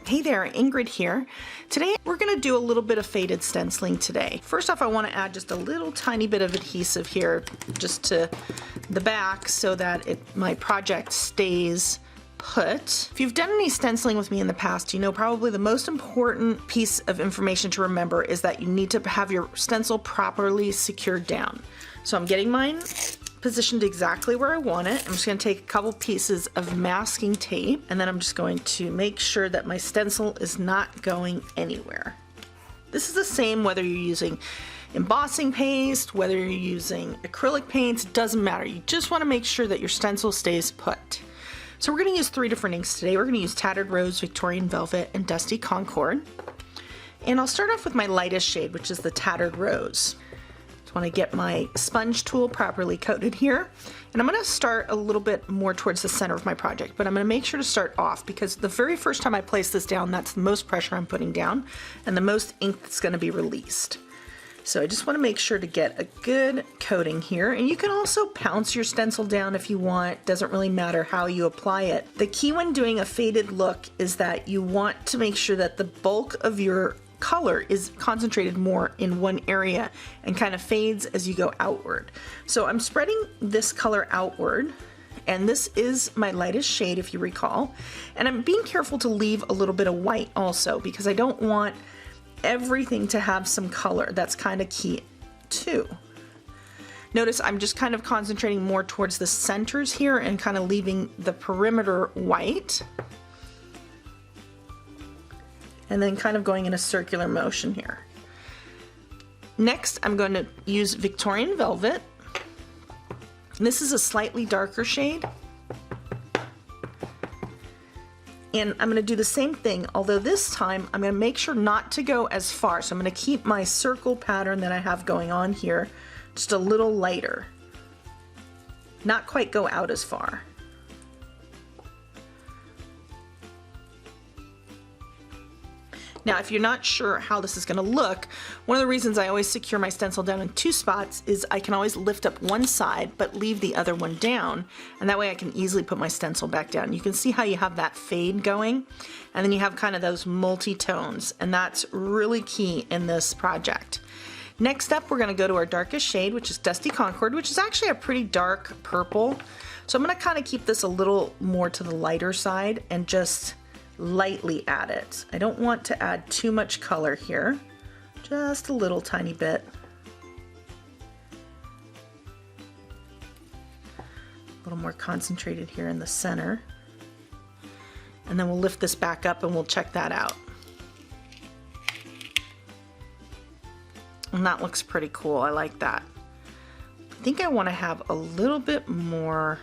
Hey there, Ingrid here. Today we're going to do a little bit of faded stenciling today. First off, I want to add just a little tiny bit of adhesive here just to the back so that my project stays put. If you've done any stenciling with me in the past, you know probably the most important piece of information to remember is that you need to have your stencil properly secured down. So I'm getting mine positioned exactly where I want it. I'm just going to take a couple pieces of masking tape and then I'm just going to make sure that my stencil is not going anywhere. This is the same whether you're using embossing paste, whether you're using acrylic paints, it doesn't matter. You just want to make sure that your stencil stays put. So we're going to use 3 different inks today. We're going to use Tattered Rose, Victorian Velvet, and Dusty Concord. And I'll start off with my lightest shade, which is the Tattered Rose. Want to get my sponge tool properly coated here, and I'm going to start a little bit more towards the center of my project, but I'm going to make sure to start off because the very first time I place this down, that's the most pressure I'm putting down and the most ink that's going to be released. So I just want to make sure to get a good coating here, and you can also pounce your stencil down if you want. Doesn't really matter how you apply it. The key when doing a faded look is that you want to make sure that the bulk of your color is concentrated more in one area and kind of fades as you go outward. So I'm spreading this color outward, and this is my lightest shade if you recall, and I'm being careful to leave a little bit of white also because I don't want everything to have some color. That's kind of key too. Notice I'm just kind of concentrating more towards the centers here and kind of leaving the perimeter white. And then kind of going in a circular motion here. Next, I'm going to use Victorian Velvet. This is a slightly darker shade. And I'm going to do the same thing, although this time I'm going to make sure not to go as far. So I'm going to keep my circle pattern that I have going on here just a little lighter. Not quite go out as far. Now, if you're not sure how this is going to look, one of the reasons I always secure my stencil down in 2 spots is I can always lift up one side but leave the other one down, and that way I can easily put my stencil back down. You can see how you have that fade going, and then you have kind of those multi-tones, and that's really key in this project. Next up, we're going to go to our darkest shade, which is Dusty Concord, which is actually a pretty dark purple. So I'm going to kind of keep this a little more to the lighter side and just lightly add it. I don't want to add too much color here, just a little tiny bit. A little more concentrated here in the center. And then we'll lift this back up and we'll check that out. And that looks pretty cool. I like that. I think I want to have a little bit more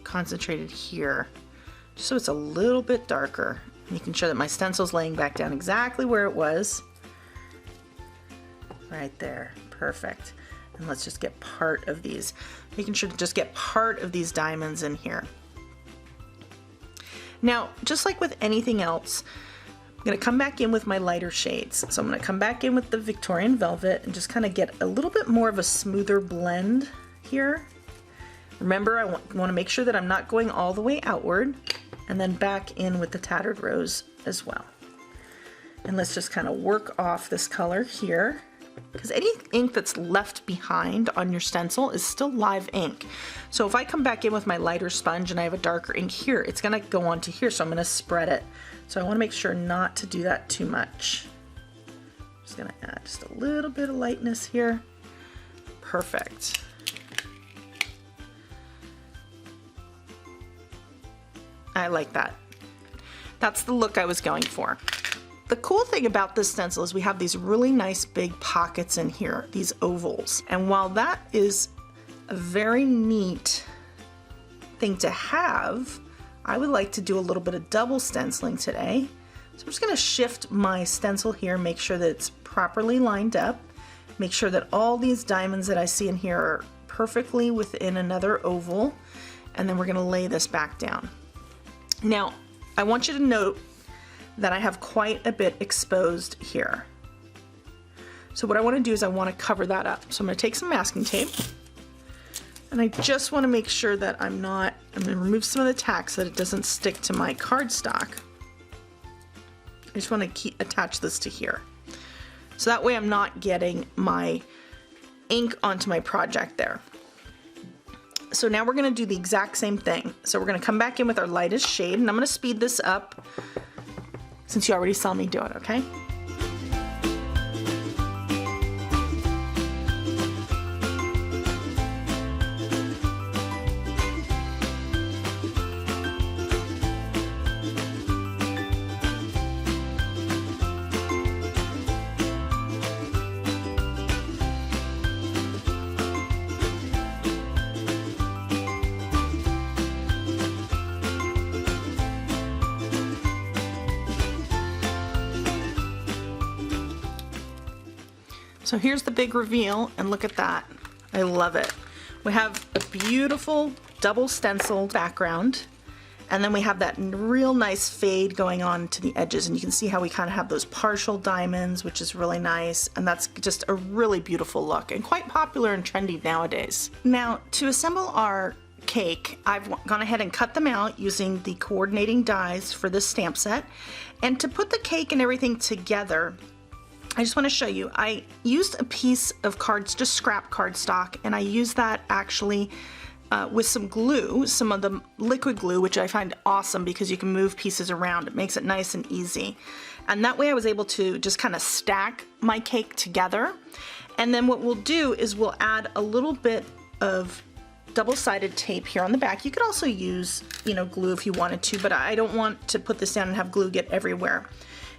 concentrated here, just so it's a little bit darker. Making sure that my stencil's laying back down exactly where it was. Right there, perfect. And let's just get part of these. Making sure to just get part of these diamonds in here. Now, just like with anything else, I'm gonna come back in with my lighter shades. So I'm gonna come back in with the Victorian Velvet and just kind of get a little bit more of a smoother blend here. Remember, I want to make sure that I'm not going all the way outward, and then back in with the Tattered Rose as well. And let's just kind of work off this color here, because any ink that's left behind on your stencil is still live ink. So if I come back in with my lighter sponge and I have a darker ink here, it's going to go onto here, so I'm going to spread it. So I want to make sure not to do that too much. Just going to add just a little bit of lightness here. Perfect. I like that. That's the look I was going for. The cool thing about this stencil is we have these really nice big pockets in here, these ovals. And while that is a very neat thing to have, I would like to do a little bit of double stenciling today. So I'm just going to shift my stencil here, make sure that it's properly lined up, make sure that all these diamonds that I see in here are perfectly within another oval, and then we're going to lay this back down. Now, I want you to note that I have quite a bit exposed here. So what I want to do is I want to cover that up. So I'm going to take some masking tape, and I just want to make sure that I'm going to remove some of the tack so that it doesn't stick to my cardstock. I just want to attach this to here. So that way I'm not getting my ink onto my project there. So now we're going to do the exact same thing. So we're going to come back in with our lightest shade, and I'm going to speed this up since you already saw me do it, okay? So here's the big reveal, and look at that. I love it. We have a beautiful double stenciled background, and then we have that real nice fade going on to the edges, and you can see how we kind of have those partial diamonds, which is really nice, and that's just a really beautiful look and quite popular and trendy nowadays. Now, to assemble our cake, I've gone ahead and cut them out using the coordinating dies for this stamp set, and to put the cake and everything together, I just want to show you, I used a piece of cards, just scrap cardstock, and I used that actually with some glue, some of the liquid glue, which I find awesome because you can move pieces around. It makes it nice and easy. And that way I was able to just kind of stack my cake together. And then what we'll do is we'll add a little bit of double-sided tape here on the back. You could also use, you know, glue if you wanted to, but I don't want to put this down and have glue get everywhere.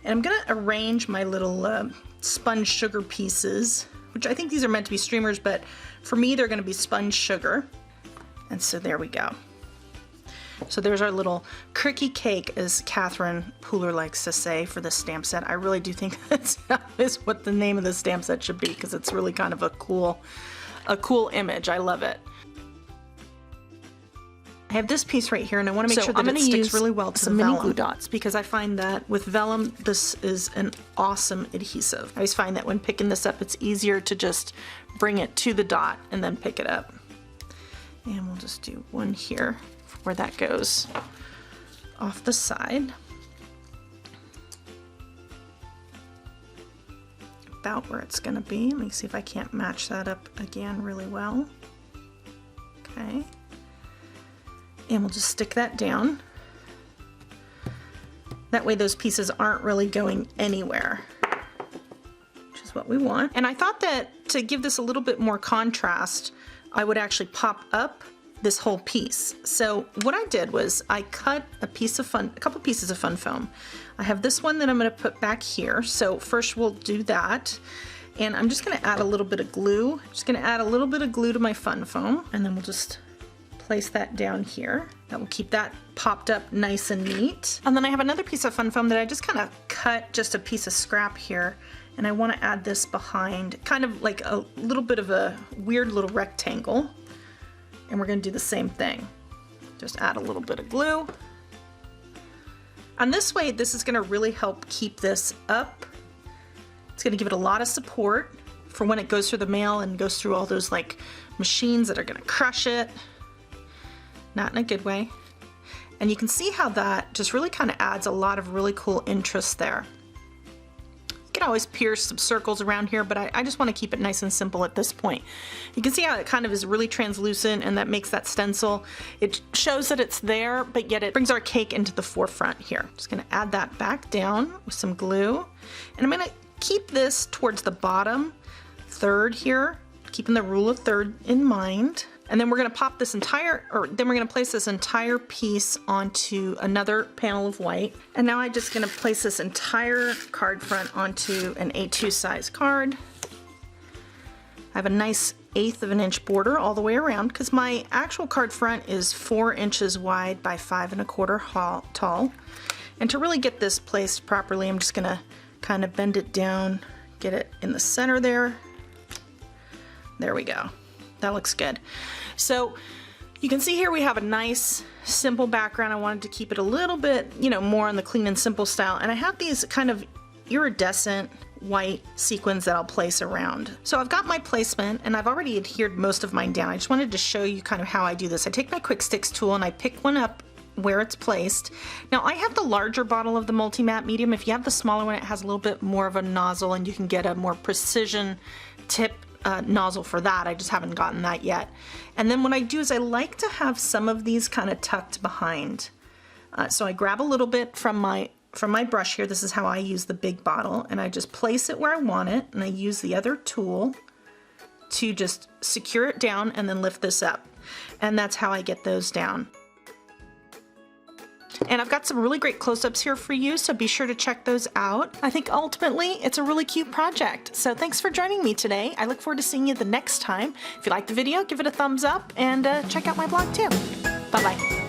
And I'm going to arrange my little sponge sugar pieces, which I think these are meant to be streamers, but for me they're going to be sponge sugar. And so there we go. So there's our little cookie cake, as Catherine Pooler likes to say, for the stamp set. I really do think that is what the name of the stamp set should be, because it's really kind of a cool image. I love it. I have this piece right here, and I want to make sure that it sticks really well to some mini glue dots, because I find that with vellum, this is an awesome adhesive. I always find that when picking this up, it's easier to just bring it to the dot and then pick it up. And we'll just do one here where that goes off the side. About where it's going to be. Let me see if I can't match that up again really well. Okay. And we'll just stick that down. That way those pieces aren't really going anywhere, which is what we want. And I thought that to give this a little bit more contrast, I would actually pop up this whole piece. So what I did was I cut a couple pieces of fun foam. I have this one that I'm going to put back here. So first we'll do that. And I'm just going to add a little bit of glue. Just going to add a little bit of glue to my fun foam, and then we'll just place that down here. That will keep that popped up nice and neat. And then I have another piece of fun foam that I just kind of cut just a piece of scrap here, and I want to add this behind, kind of like a little bit of a weird little rectangle. And we're going to do the same thing. Just add a little bit of glue. And this way, this is going to really help keep this up. It's going to give it a lot of support for when it goes through the mail and goes through all those like machines that are going to crush it. Not in a good way. And you can see how that just really kind of adds a lot of really cool interest there. You can always pierce some circles around here, but I just want to keep it nice and simple at this point. You can see how it kind of is really translucent, and that makes that stencil. It shows that it's there, but yet it brings our cake into the forefront here. Just going to add that back down with some glue. And I'm going to keep this towards the bottom third here, keeping the rule of third in mind. And then we're going to pop this then we're going to place this entire piece onto another panel of white. And now I'm just going to place this entire card front onto an A2 size card. I have a nice 1/8 of an inch border all the way around, because my actual card front is 4 inches wide by 5 1/4 tall. And to really get this placed properly, I'm just going to kind of bend it down, get it in the center there. There we go. That looks good. So you can see here we have a nice simple background. I wanted to keep it a little bit, you know, more on the clean and simple style. And I have these kind of iridescent white sequins that I'll place around. So I've got my placement, and I've already adhered most of mine down. I just wanted to show you kind of how I do this. I take my quick sticks tool and I pick one up where it's placed. Now I have the larger bottle of the multi-matte medium. If you have the smaller one, it has a little bit more of a nozzle and you can get a more precision tip nozzle for that. I just haven't gotten that yet. And then what I do is I like to have some of these kind of tucked behind. So I grab a little bit from my brush here. This is how I use the big bottle, and I just place it where I want it, and I use the other tool to just secure it down and then lift this up. And that's how I get those down. And I've got some really great close-ups here for you, so be sure to check those out. I think ultimately it's a really cute project. So thanks for joining me today. I look forward to seeing you the next time. If you liked the video, give it a thumbs up and check out my blog too. Bye-bye.